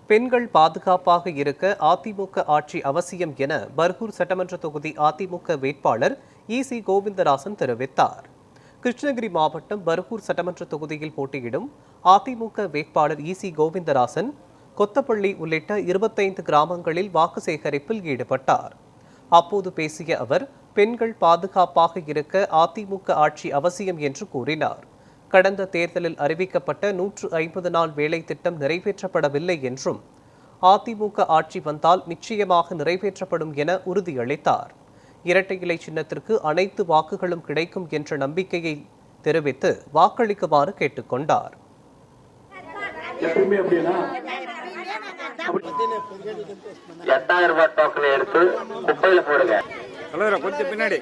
பெண்கள் பாதுகாப்பாக இருக்க அதிமுக ஆட்சி அவசியம் என பர்கூர் சட்டமன்ற தொகுதி அதிமுக வேட்பாளர் இசி கோவிந்தராசன் தெரிவித்தார். கிருஷ்ணகிரி மாவட்டம் பர்கூர் சட்டமன்ற தொகுதியில் போட்டியிடும் அதிமுக வேட்பாளர் இசி கோவிந்தராசன் கொத்தப்பள்ளி உள்ளிட்ட 25 கிராமங்களில் வாக்கு சேகரிப்பில் ஈடுபட்டார். அப்போது பேசிய அவர், பெண்கள் பாதுகாப்பாக இருக்க அதிமுக ஆட்சி அவசியம் என்று கூறினார். கடந்த தேர்தலில் அறிவிக்கப்பட்ட 150 நாள் வேலை திட்டம் நிறைவேற்றப்படவில்லை என்றும், அதிமுக ஆட்சி வந்தால் நிச்சயமாக நிறைவேற்றப்படும் என உறுதியளித்தார். இரட்டை இலை சின்னத்திற்கு அனைத்து வாக்குகளும் கிடைக்கும் என்ற நம்பிக்கையை தெரிவித்து வாக்களிக்குமாறு கேட்டுக்கொண்டார். 8000 ரூபாய் டோக்கனை எடுத்து குப்பையில போடுங்க. கொஞ்சம் பின்னாடி